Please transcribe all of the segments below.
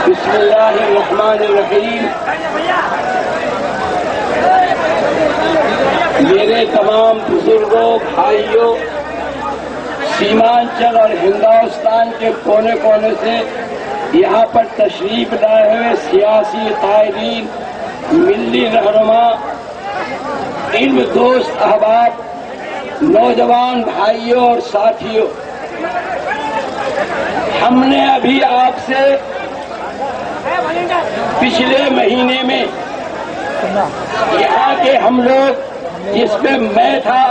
بسم اللہ الرحمن الرحیم. میرے تمام بزرگوں، بھائیوں، سیمانچل اور ہندوستان کے کونے کونے سے یہاں پر تشریف لائے ہوئے سیاسی قائدین، ملی رہنما، علم دوست احباب، نوجوان بھائیوں اور ساتھیوں، ہم نے ابھی آپ سے پچھلے مہینے میں یہاں کے ہم لوگ، جس میں میں تھا،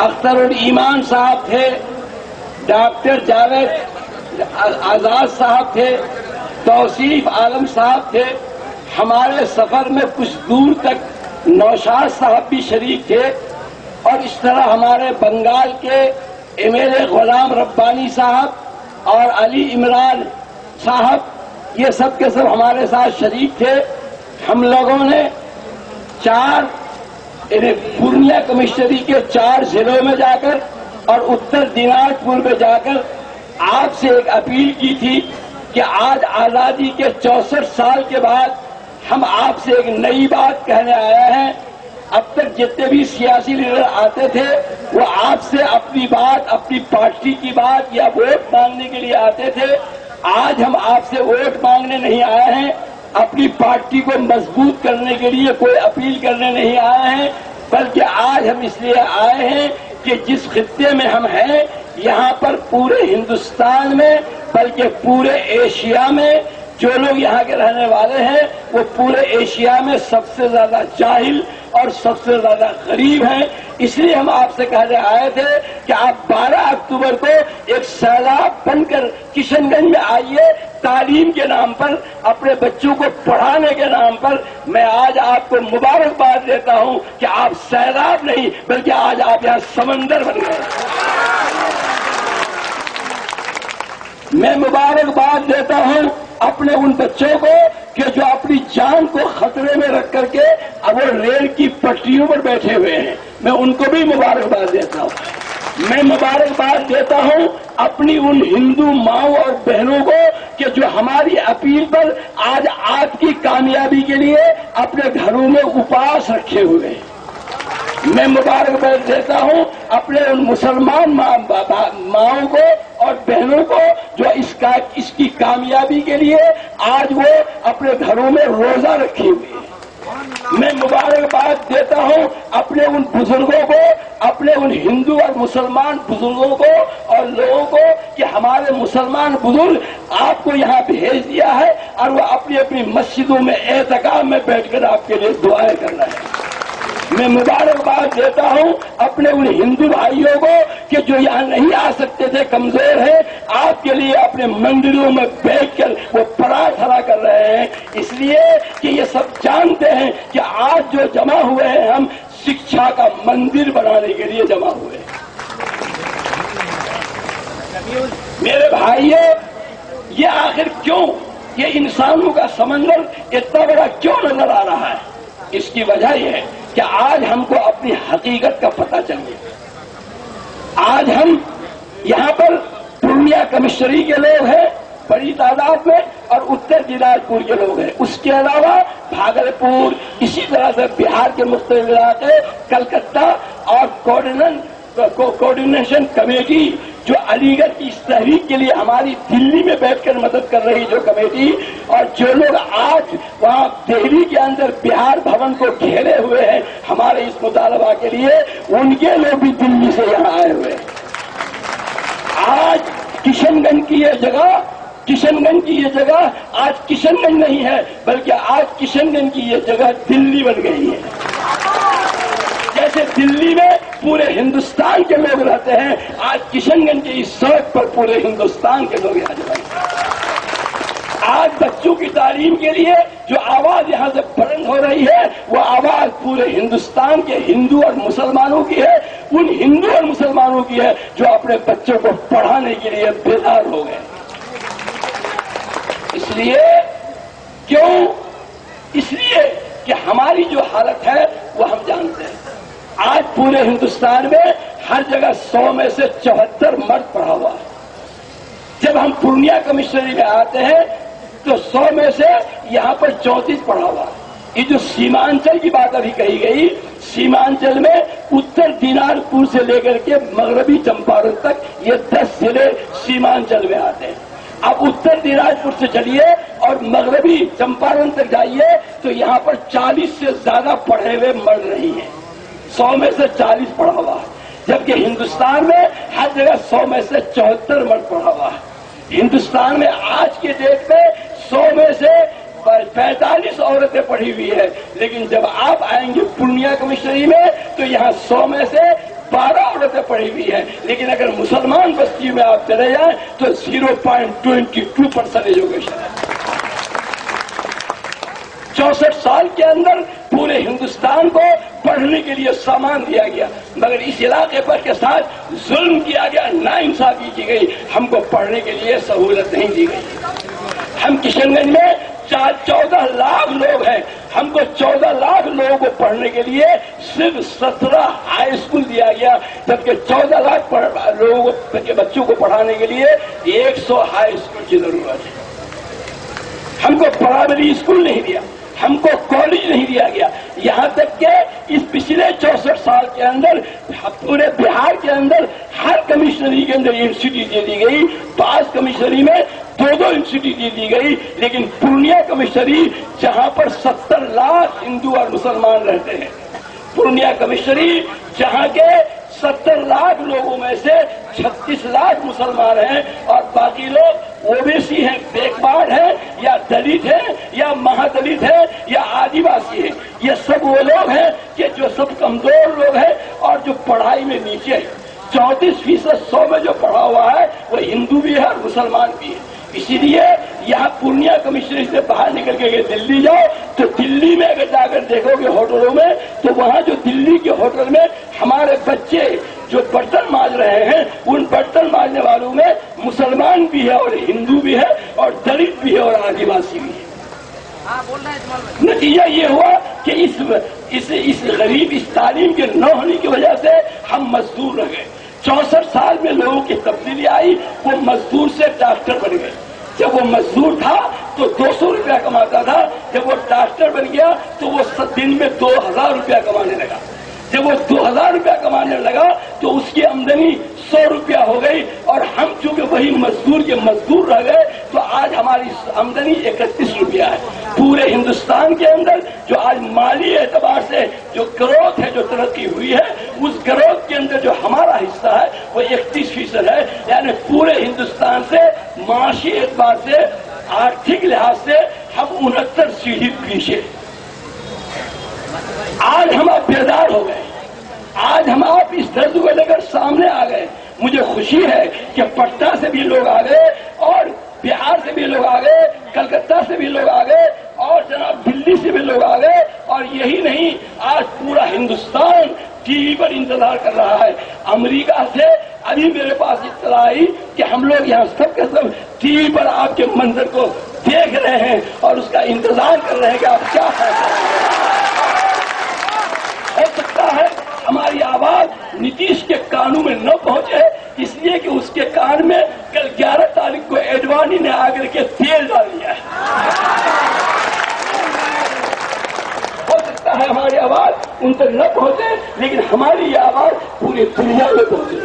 اختر الایمان صاحب تھے، ڈاکٹر جاوید آزاد صاحب تھے، توصیف عالم صاحب تھے، ہمارے سفر میں کچھ دور تک نوشاد صاحب بھی شریک تھے، اور اس طرح ہمارے بنگال کے ایم ایل اے غلام ربانی صاحب اور علی عمران صاحب، یہ سب کے سب ہمارے ساتھ شریک تھے. ہم لوگوں نے پورنیہ کمشنری کے 4 ضلعوں میں جا کر اور اتر دیناجپور میں جا کر آپ سے ایک اپیل کی تھی کہ آج آزادی کے 64 سال کے بعد ہم آپ سے ایک نئی بات کہنے آئے ہیں. اب تک جتنے بھی سیاسی لیڈر آتے تھے وہ آپ سے اپنی بات، اپنی پارٹی کی بات یا ووٹ مانگنے کے لیے آتے تھے. آج ہم آپ سے ووٹ مانگنے نہیں آئے ہیں، اپنی پارٹی کو مضبوط کرنے کے لیے کوئی اپیل کرنے نہیں آئے ہیں، بلکہ آج ہم اس لیے آئے ہیں کہ جس خطے میں ہم ہیں، یہاں پر پورے ہندوستان میں بلکہ پورے ایشیا میں جو لوگ یہاں کے رہنے والے ہیں وہ پورے ایشیا میں سب سے زیادہ جاہل اور سب سے زیادہ غریب ہیں. اس لیے ہم آپ سے کہنے آئے تھے کہ آپ 12 اکتوبر کو ایک سیلاب بن کر کشن گنج میں آئیے. تعلیم کے نام پر، اپنے بچوں کو پڑھانے کے نام پر میں آج آپ کو مبارکباد دیتا ہوں کہ آپ سیلاب نہیں بلکہ آج آپ یہاں سمندر بن گئے. میں مبارکباد دیتا ہوں اپنے ان بچوں کو کہ جو اپنی جان کو خطرے میں رکھ کر کے اب وہ ریل کی پٹریوں پر بیٹھے ہوئے ہیں. میں ان کو بھی مبارکباد دیتا ہوں. میں مبارکباد دیتا ہوں اپنی ان ہندو ماؤں اور بہنوں کو کہ جو ہماری اپیل پر آج آپ کی کامیابی کے لیے اپنے گھروں میں اپواس رکھے ہوئے ہیں. میں مبارکباد دیتا ہوں اپنے ان مسلمان ماؤں کو اور بہنوں کو جو اس کی کامیابی کے لیے آج وہ اپنے گھروں میں روزہ رکھی ہوئی ہے. میں مبارکباد دیتا ہوں اپنے ان بزرگوں کو، اپنے ان ہندو اور مسلمان بزرگوں کو اور لوگوں کو کہ ہمارے مسلمان بزرگ آپ کو یہاں بھیج دیا ہے اور وہ اپنی اپنی مسجدوں میں اعتکاف میں بیٹھ کر آپ کے لیے دعائیں کر رہے ہیں. میں مبارکباد دیتا ہوں اپنے ان ہندو بھائیوں کو کہ جو یہاں نہیں آ سکتے تھے، کمزور ہیں، آپ کے لیے اپنے مندروں میں بیٹھ کر وہ پرارتھنا کر رہے ہیں. اس لیے کہ یہ سب جانتے ہیں کہ آج جو جمع ہوئے ہیں ہم شکشا کا مندر بنانے کے لیے جمع ہوئے ہیں. میرے بھائیوں، یہ آخر کیوں یہ انسانوں کا سمندر اتنا بڑا کیوں نظر آ رہا ہے؟ اس کی وجہ یہ ہے کہ آج ہم کو اپنی حقیقت کا پتہ چل گیا. آج ہم یہاں پر پورنیہ کمشنری کے لوگ ہیں بڑی تعداد میں اور اتر دیناجپور کے لوگ ہیں. اس کے علاوہ بھاگلپور، اسی طرح سے بہار کے مختلف علاقے، کلکتہ اور کوآرڈینیشن کمیٹی جو علی گڑھ کی اس تحریک کے لیے ہماری دلی میں بیٹھ کر مدد کر رہی جو کمیٹی، اور جو لوگ آج وہاں دہلی کے اندر بہار بھون کو گھیرے ہوئے ہیں ہمارے اس مطالبہ کے لیے، ان کے لوگ بھی دلی سے یہاں آئے ہوئے ہیں. آج کشن گنج کی یہ جگہ آج کشن گنج نہیں ہے بلکہ آج کشن گنج کی یہ جگہ دلی بن گئی ہے. جیسے دلی میں پورے ہندوستان کے لوگ رہتے ہیں، آج کشن گنج کی اس سڑک پر پورے ہندوستان کے لوگ یہاں جمع ہیں. آج بچوں کی تعلیم کے لیے جو آواز یہاں سے بلند ہو رہی ہے وہ آواز پورے ہندوستان کے ہندو اور مسلمانوں کی ہے. ان ہندو اور مسلمانوں کی ہے جو اپنے بچوں کو پڑھانے کے لیے بیدار ہو گئے. اس لیے کہ ہماری جو حالت ہے وہ ہم جانتے ہیں. آج پورے ہندوستان میں ہر جگہ 100 میں سے 74 مرد پڑھا ہوا ہے. جب ہم پورنیہ کمشنری میں آتے ہیں तो 100 में से यहाँ पर 34 पढ़ा हुआ। ये जो सीमांचल की बात अभी कही गई, सीमांचल में उत्तर दिनाजपुर से लेकर के मगरबी चंपारण तक ये 10 जिले सीमांचल में आते हैं। अब उत्तर दिनाजपुर से चलिए और मगरबी चंपारण तक जाइए तो यहाँ पर 40 से ज्यादा पढ़े हुए मर्द नहीं है। 100 में से 40 पढ़ा हुआ है, जबकि हिंदुस्तान में हर जगह 100 में से 74 मर्द पढ़ा हुआ है। हिंदुस्तान में आज के डेट में 100 में से 45 औरतें पढ़ी हुई है, लेकिन जब आप आएंगे पूर्णिया कमिश्नरी में तो यहाँ 100 में से 12 औरतें पढ़ी हुई है, लेकिन अगर मुसलमान बस्ती में आप चले जाएं तो 0.22% एजुकेशन है। 64 साल के अंदर पूरे हिंदुस्तान को पढ़ने के लिए सामान दिया गया, मगर इस इलाके पर के साथ जुल्म किया गया, नाइंसाफी की गई, हमको पढ़ने के लिए सहूलत नहीं दी गई। हम किशनगंज में 14 लाख लोग हैं, हमको 14 लाख लोगों को पढ़ने के लिए सिर्फ 17 हाई स्कूल दिया गया, जबकि 14 लाख लोगों के बच्चों को पढ़ाने के लिए 100 हाई स्कूल की जरूरत है। हमको प्राइमरी स्कूल नहीं दिया, हमको कॉलेज नहीं दिया गया, यहाँ तक कि इस पिछले 64 साल के अंदर पूरे बिहार के अंदर हर कमिश्नरी के अंदर यूनिवर्सिटी दे दी गई। 5 कमिश्नरी में 2-2 यूनिवर्सिटी दी गई, लेकिन पूर्णिया कमिश्नरी जहाँ पर 70 लाख हिंदू और मुसलमान रहते हैं, पूर्णिया कमिश्नरी जहाँ के 70 लाख लोगों में से 36 लाख मुसलमान हैं और बाकी लोग ओबीसी हैं, बैकवर्ड हैं, या दलित हैं, या महादलित हैं, या आदिवासी हैं। ये सब वो लोग हैं कि जो सब कमजोर लोग हैं और जो पढ़ाई में नीचे है। 34% 100 में जो पढ़ा हुआ है वो हिंदू भी है और मुसलमान भी है। इसीलिए यहाँ पूर्णिया कमिश्नरी से बाहर निकल के दिल्ली जाओ तो दिल्ली में अगर जाकर देखोगे होटलों में, तो वहाँ जो दिल्ली के होटल में हमारे बच्चे जो बर्तन मांज रहे हैं, उन बर्तन मांजने वालों में मुसलमान भी है और हिंदू भी है और दलित भी है और आदिवासी भी है। नतीजा ये हुआ कि इस गरीब इस तालीम के न होने की वजह से हम मजदूर रह गए। 64 साल में लोगों की तब्दीली आई, वो मजदूर से डॉक्टर बन गए। जब वो मजदूर था तो 200 रुपया कमाता था, जब वो डॉक्टर बन गया तो वो दिन में 2000 रुपया कमाने लगा। जब वो 2000 रुपया कमाने लगा तो उसकी आमदनी 100 रुपया हो गई, और हम चूंकि वही मजदूर के मजदूर रह गए तो आज हमारी आमदनी 31 रुपया है। पूरे हिंदुस्तान के अंदर जो आज माली एतबार से जो ग्रोथ है, जो तरक्की हुई है, उस ग्रोथ के अंदर जो हमारा हिस्सा है वो 31% है। यानी पूरे हिंदुस्तान से माशी एतबार से, आर्थिक लिहाज से हम 69 सीढ़ी पीछे। आज हम आप बेदार हो गए, आज हम आप इस दर्द को लेकर सामने आ गए। मुझे खुशी है कि पटना से भी लोग आ गए और बिहार से भी लोग आ गए, कलकत्ता से भी लोग आ गए और जनाब दिल्ली से भी लोग आ गए, और यही नहीं, आज पूरा हिंदुस्तान टीवी पर इंतजार कर रहा है। अमेरिका से अभी मेरे पास इत्तला आई कि हम लोग यहाँ सब के सब टीवी पर आपके मंजर को देख रहे हैं और उसका इंतजार कर रहे हैं कि आप क्या फैसला। हो सकता है हमारी आवाज नीतीश के कानों में न पहुंचे, इसलिए कि उसके कान में कल 11 तारीख को एडवाणी ने आकर के तेल डाल दिया है। हो सकता है हमारी आवाज उन तक न पहुंचे, लेकिन हमारी ये आवाज पूरी दुनिया में पहुंचे,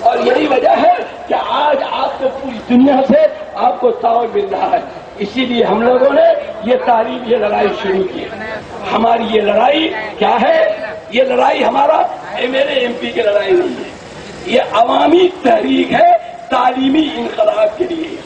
और यही वजह है कि आज आपको पूरी दुनिया से आपको ताव मिल रहा है। इसीलिए हम लोगों ने ये तारीफ, ये लड़ाई शुरू की है। हमारी ये लड़ाई क्या है? ये लड़ाई हमारा मेरे एमपी की लड़ाई नहीं है, ये अवामी तहरीक है तालीमी इनकलाब के लिए,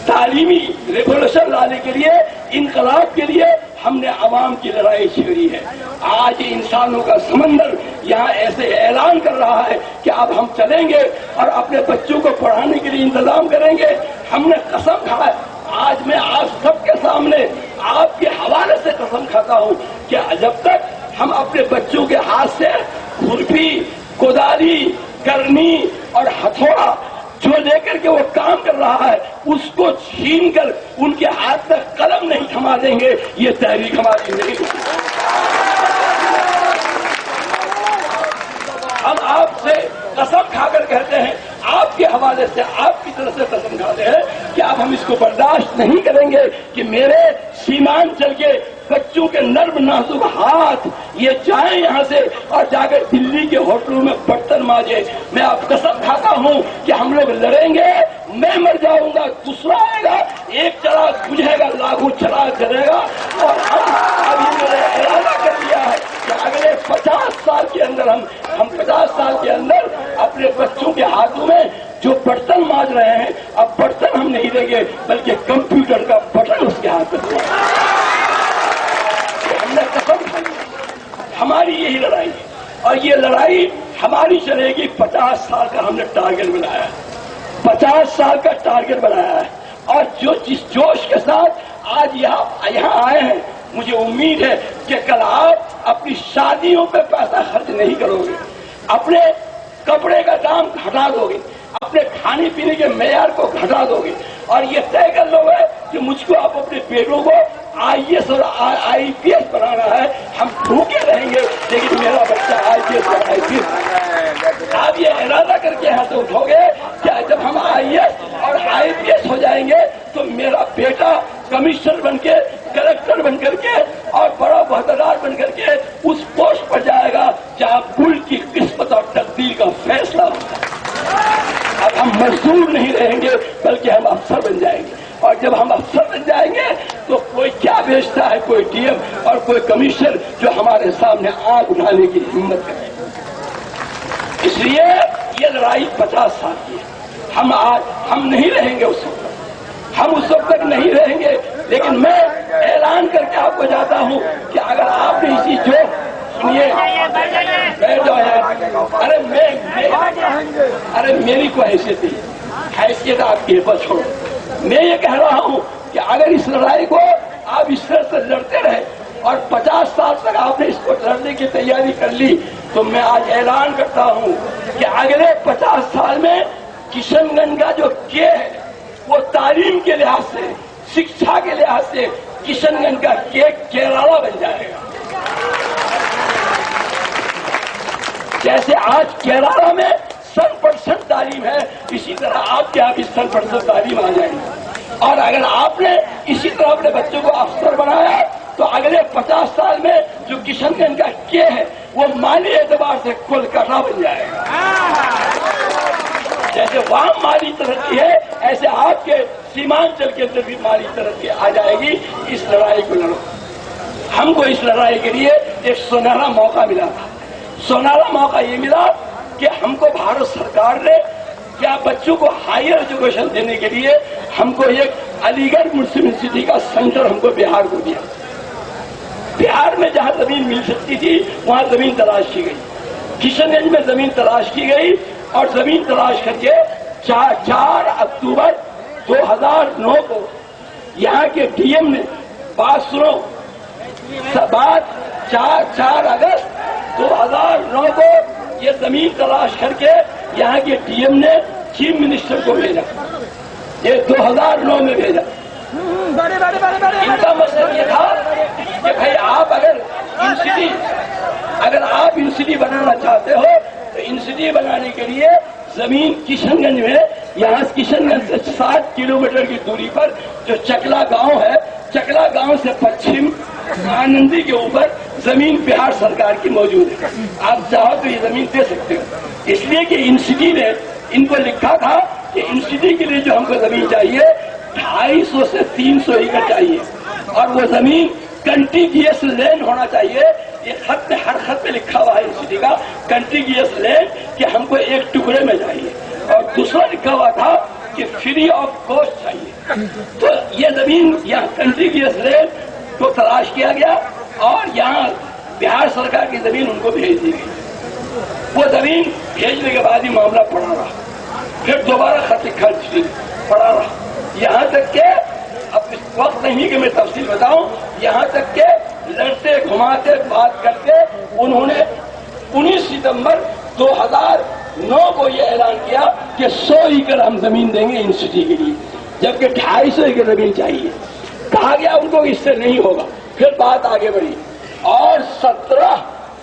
तालीमी रेवोल्यूशन लाने के लिए, इनकलाब के लिए हमने अवाम की लड़ाई छेड़ी है। आज इंसानों का समंदर यहाँ ऐसे ऐलान कर रहा है कि अब हम चलेंगे और अपने बच्चों को पढ़ाने के लिए इंतजाम करेंगे। हमने कसम खाया, आज मैं आप सबके सामने आपके हवाले से कसम खाता हूँ कि जब तक हम अपने बच्चों के हाथ से खुरपी, कुदाली, करनी और हथौड़ा जो लेकर के वो काम कर रहा है, उसको छीन कर उनके हाथ तक कलम नहीं थमा देंगे, ये तहरीक हमारी नहीं होगी। हम आपसे कसम खाकर कहते हैं, आपके हवाले से, आपकी तरफ से कसम खाते हैं, کہ اب ہم اس کو برداشت نہیں کریں گے کہ میرے سیمانچل کے بچوں کے نرم نازک ہاتھ یہ جائیں یہاں سے اور جا کر دلی کے ہوٹلوں میں برتن مانجے. میں اب قسم کھاتا ہوں کہ ہم لوگ لڑیں گے, میں مر جاؤں گا, دوسرا آئے گا, ایک چراغ بجھے گا, لاکھوں چراغ جلے گا. اور ہم ابھی میں نے ارادہ کر لیا ہے کہ اگلے 50 سال کے اندر ہم 50 سال کے اندر اپنے بچوں کے ہاتھوں میں جو برتن مانج رہے ہیں, اب برتن ہم نہیں دیں گے بلکہ کمپیوٹر کا بٹن اس کے ہاتھ میں. ہم نے قسم کھائی, ہماری یہی لڑائی ہے اور یہ لڑائی ہماری چلے گی. 50 سال کا ہم نے ٹارگیٹ بنایا ہے, 50 سال کا ٹارگیٹ بنایا ہے. اور جو جس جوش کے ساتھ آج یہاں آئے ہیں, مجھے امید ہے کہ کل آپ اپنی شادیوں پہ پیسہ خرچ نہیں کرو گے, اپنے کپڑے کا دام گھٹا دو گے, اپنے کھانے پینے کے معیار کو گھٹا دو گے اور یہ طے کر لو گے کہ مجھ کو آپ اپنے بیٹوں کو IAS اور IPS بنانا ہے. ہم بھوکے رہیں گے لیکن میرا بچہ IAS اور IPS. آپ یہ ارادہ کر کے یہاں سے اٹھو گے کہ جب ہم IAS اور IPS ہو جائیں گے تو میرا بیٹا کمشنر بن کے, کلکٹر بن کر کے اور بڑا عہدیدار بن کر کے اس پوسٹ پر جائے گا جہاں ملک کی قسمت اور تقدیر کا فیصلہ ہوتا ہے. اب ہم مزدور نہیں رہیں گے بلکہ ہم افسر بن جائیں گے. اور جب ہم افسر بن جائیں گے تو کوئی کیا بیچتا ہے, کوئی DM اور کوئی کمشنر جو ہمارے سامنے آنکھ اٹھانے کی ہمت کرے. اس لیے یہ لڑائی 50 سال کی ہے. ہم نہیں رہیں گے اس وقت, ہم اس وقت تک نہیں رہیں گے. لیکن میں اعلان کر کے آپ کو جاتا ہوں کہ اگر آپ نے اسی جو سنیے, بیٹھ جاؤ یار, ارے میری کو حیثیت آپ کی بس چھوڑو. میں یہ کہہ رہا ہوں کہ اگر اس لڑائی کو آپ اس طرح سے لڑتے رہے اور 50 سال تک آپ نے اس کو لڑنے کی تیاری کر لی تو میں آج اعلان کرتا ہوں کہ اگلے 50 سال میں کشن گنج کا جو کے ہے وہ تعلیم کے لحاظ سے, شکشا کے لحاظ سے کشن گنج کا کیرالہ بن جائے گا. جیسے آج کیرالہ میں 100% تعلیم ہے, اسی طرح آپ کے یہاں بھی 100% تعلیم آ جائے گی. اور اگر آپ نے اسی طرح اپنے بچوں کو افسر بنایا تو اگلے 50 سال میں جو کشن گنج کا کے ہے وہ مالی اعتبار سے کولکاتہ بن جائے گا. جیسے وہاں مالی ترقی ہے ایسے آپ کے سیمانچل کے اندر بھی مالی ترقی آ جائے گی. اس لڑائی کو لڑو. ہم کو اس لڑائی کے لیے ایک سنہرا موقع ملا تھا. سنہرا موقع یہ ملا کہ ہم کو بھارت سرکار نے کیا بچوں کو ہائر ایجوکیشن دینے کے لیے ہم کو ایک علی گڑھ مسلم یونیورسٹی کا سینٹر ہم کو بہار کو دیا. بہار میں جہاں زمین مل سکتی تھی وہاں زمین تلاش کی گئی. کشن گنج میں زمین تلاش کی گئی اور زمین تلاش کر کے 4 اکتوبر 2009 کو یہاں کے DM نے بات سنو, بات 4 اگست 2009 کو یہ زمین تلاش کر کے یہاں کے DM نے چیف منسٹر کو بھیجا. یہ 2009 میں بھیجا. ان کا مقصد یہ تھا کہ بھائی آپ اگر آپ یونیورسٹی بنانا چاہتے ہو تو یونیورسٹی بنانے کے لیے زمین کشن گنج میں, یہاں کشن گنج سے 60 کلومیٹر کی دوری پر جو چکلا گاؤں ہے, چکلا گاؤں سے پچھم آنندی کے اوپر زمین بہار سرکار کی موجود ہے. آپ چاہو تو یہ زمین دے سکتے ہو. اس لیے کہ یونیورسٹی نے ان کو لکھا تھا کہ یونیورسٹی کے لیے جو ہم کو زمین چاہیے 250 سے 300 ایکڑ چاہیے اور وہ زمین کنٹیگیس لینڈ ہونا چاہیے. یہ خط میں ہر خط پہ لکھا ہوا ہے یونیورسٹی کا کنٹیگیس لینڈ کہ ہم کو ایک ٹکڑے میں چاہیے. اور دوسرا لکھا ہوا تھا کہ فری آف کاسٹ چاہیے. تو یہ زمین یہاں کنٹیگیس لینڈ کو تلاش کیا گیا اور یہاں بہار سرکار کی زمین ان کو بھیج دی گئی. وہ زمین بھیجنے کے بعد ہی معاملہ پڑا رہا, پھر دوبارہ خط خرچ پڑا رہا, یہاں تک کہ اب اس وقت نہیں کہ میں تفصیل بتاؤں, یہاں تک کہ لڑتے گھماتے بات کرتے انہوں نے 19 ستمبر 2009 کو یہ اعلان کیا کہ 100 ایکڑ ہم زمین دیں گے یونیورسٹی کے لیے, جبکہ 250 ایکڑ زمین چاہیے. کہا گیا ان کو اس سے نہیں ہوگا. پھر بات آگے بڑھی اور 17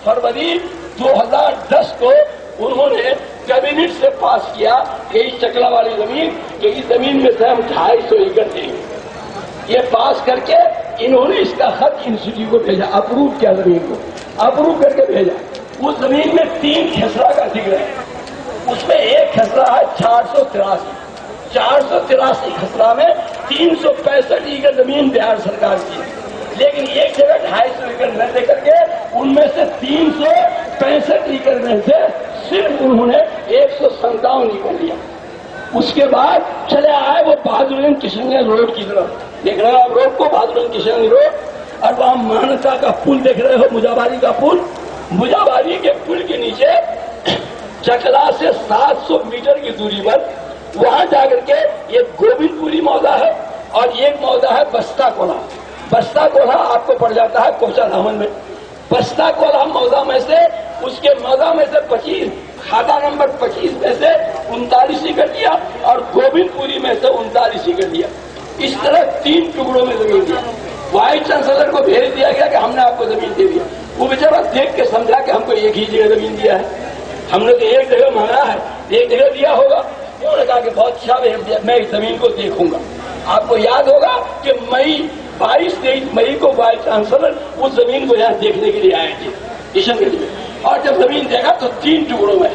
فروری 2010 کو انہوں نے कैबिनेट से पास किया कि इस चकला वाली जमीन, कि इस जमीन में से हम 250 एकड़ देंगे। ये पास करके इन्होंने इसका खत इंस्टीट्यूट को भेजा, अप्रूव किया जमीन को, अप्रूव करके भेजा। उस जमीन में 3 खसरा का जिक्र है, उसमें एक खसरा है 483 खसरा में 365 एकड़ जमीन बिहार सरकार की है, लेकिन एक जगह 250 एकड़ न लेकर के उनमें से 365 एकड़ में से सिर्फ उन्होंने 157 एकड़ लिया। उसके बाद चले आए वो बहादुरगंज किशनगंज रोड की तरफ, देख रहे हो आप रोड को, बहादुरगंज किशनगंज रोड, और वहां मानसा का पुल देख रहे हो, मुजाबारी का पुल, मुजाबारी के पुल के नीचे चकला से 700 मीटर की दूरी पर वहां जाकर के एक गोविंदपुरी मौजा है और एक मौजा है बस्ता कोला। बस्ता कोला आपको पड़ जाता है कोचा धामन में। बस्ता कोला मौजा में से, उसके मौजा में से 25, खाता नंबर 25 में से 39 एकड़ दिया और गोविंदपुरी में से 39 एकड़ दिया। इस तरह 3 टुकड़ों में जमीन दिया। वाइस चांसलर को भेज दिया गया कि हमने आपको जमीन दे दिया। वो बेचारा देख के समझा कि हमको एक ही जगह जमीन दिया है, हमने तो एक जगह मांगा है, एक जगह दिया होगा। उन्होंने कहा कि बहुत अच्छा, मैं इस जमीन को देखूंगा। आपको याद होगा कि 22-23 मई को वाइस चांसलर उस जमीन को यहाँ देखने के लिए आए थे किशनगंज में, और जब जमीन देखा तो 3 टुकड़ों में।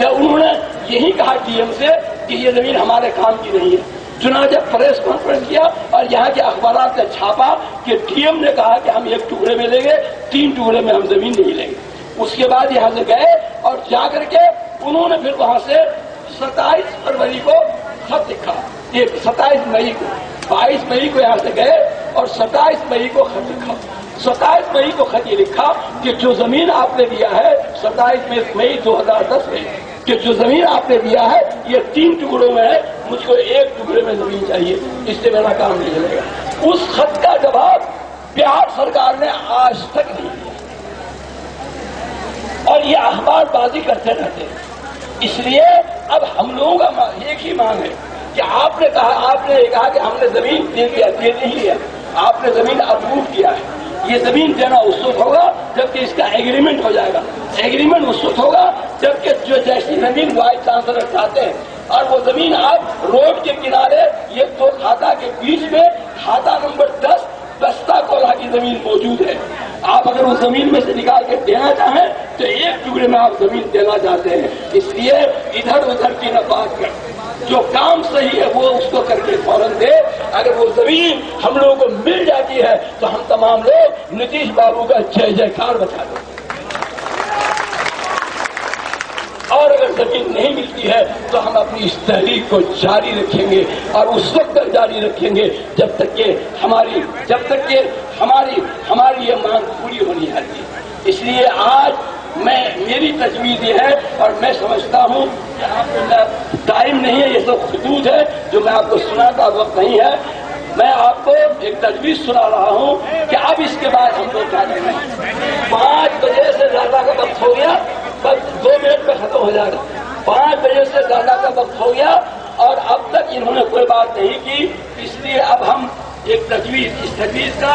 या उन्होंने यही कहा डीएम से कि ये जमीन हमारे काम की नहीं है। चुनाव प्रेस कॉन्फ्रेंस किया और यहाँ के अखबार ने छापा कि डीएम ने कहा कि हम 1 टुकड़े में लेंगे, 3 टुकड़े में हम जमीन नहीं लेंगे। उसके बाद यहाँ से गए और जाकर के उन्होंने फिर वहां से 27 फरवरी को खत लिखा, 27 मई को, 22 मई को यहाँ से गए और 27 मई को खत लिखा। 27 मई को खत ये लिखा कि जो जमीन आपने दिया है 27 मई 2010 में, कि जो जमीन आपने दिया है ये 3 टुकड़ों में है, मुझको 1 टुकड़े में जमीन चाहिए, इससे मेरा काम नहीं चलेगा। उस खत का जवाब बिहार सरकार ने आज तक नहीं दिया और ये अखबारबाजी करते रहते हैं। इसलिए अब हम लोगों का एक ही मांग है कि आपने कहा कि हमने जमीन दे दिया, दे नहीं लिया, आपने जमीन अप्रूव किया है। ये जमीन देना उस वक्त होगा जबकि इसका एग्रीमेंट हो जाएगा। एग्रीमेंट उस वक्त होगा जबकि जो जैसी जमीन वाइस चांसलर चाहते हैं, और वो जमीन आप रोड के किनारे ये 2 खाता के बीच में खाता नंबर 10 बस्ता कोला की जमीन मौजूद है। आप अगर उस जमीन में से निकाल के देना चाहें तो 1 टुकड़े में आप जमीन देना चाहते हैं। इसलिए इधर उधर की न बात कर, जो काम सही है वो उसको करके फौरन दे। अगर वो जमीन हम लोगों को मिल जाती है तो हम तमाम लोग नीतीश बाबू का जय जयकार बचा दें, और अगर जमीन नहीं मिलती है तो हम अपनी इस तहरीक को जारी रखेंगे और उस वक्त तक जारी रखेंगे जब तक कि हमारी ये मांग पूरी होनी है। इसलिए आज मेरी तजवीज ये है, और मैं समझता हूँ कि आपको टाइम नहीं है, ये सब खतूत है जो मैं आपको सुनाता, वक्त नहीं है। मैं आपको एक तजवीज सुना रहा हूँ कि अब इसके बाद हम लोग क्या करें। 5 बजे से ज्यादा का वक्त हो गया, बस 2 मिनट में खत्म हो जाएगा। 5 बजे से ज्यादा का वक्त हो गया और अब तक इन्होंने कोई बात नहीं की। इसलिए अब हम एक तजवीज, इस तजवीज का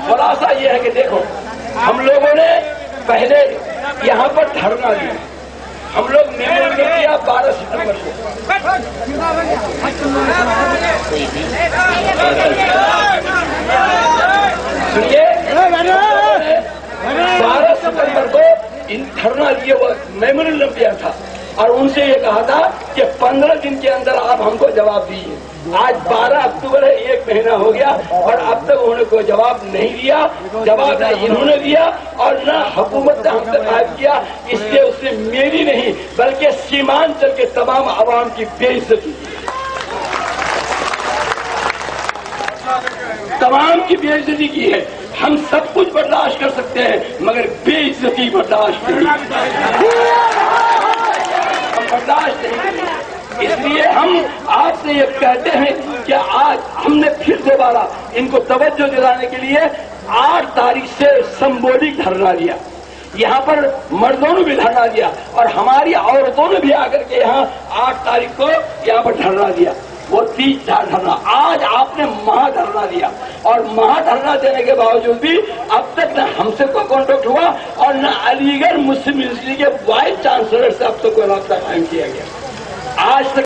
खुलासा ये है कि देखो, हम लोगों ने पहले यहाँ पर धरना दिया, हम लोग मेमोरेंडम किया 12 सितंबर को। सुनिए, 12 सितंबर को इन धरना लिए वो मेमोरेंडम दिया था और उनसे ये कहा था कि 15 दिन के अंदर आप हमको जवाब दीजिए। आज 12 अक्टूबर है, 1 महीना हो गया और अब तक उन्होंने कोई जवाब नहीं दिया। जवाब न इन्होंने दिया और न हुकूमत ने हमसे गायब किया। इसलिए उससे मेरी नहीं बल्कि सीमांचल के तमाम आवाम की बेइज्जती, तमाम की बेइज्जती की है। हम सब कुछ बर्दाश्त कर सकते हैं मगर बेइज्जती बर्दाश्त नहीं, हम बर्दाश्त नहीं करेंगे। इसलिए हम आपसे ये कहते हैं कि आज हमने फिर दोबारा इनको तवज्जो दिलाने के लिए 8 तारीख से संबोधित धरना दिया। यहाँ पर मर्दों ने भी धरना दिया और हमारी औरतों ने भी आकर के यहाँ 8 तारीख को यहाँ पर धरना दिया। وہ 30 था धरना। आज आपने महाधरना दिया और महाधरना देने के बावजूद भी अब तक न हमसे कोई कॉन्टेक्ट हुआ और न अलीगढ़ मुस्लिम यूनिवर्सिटी के वाइस चांसलर से अब तक कोई रास्ता कायम किया गया। आज तक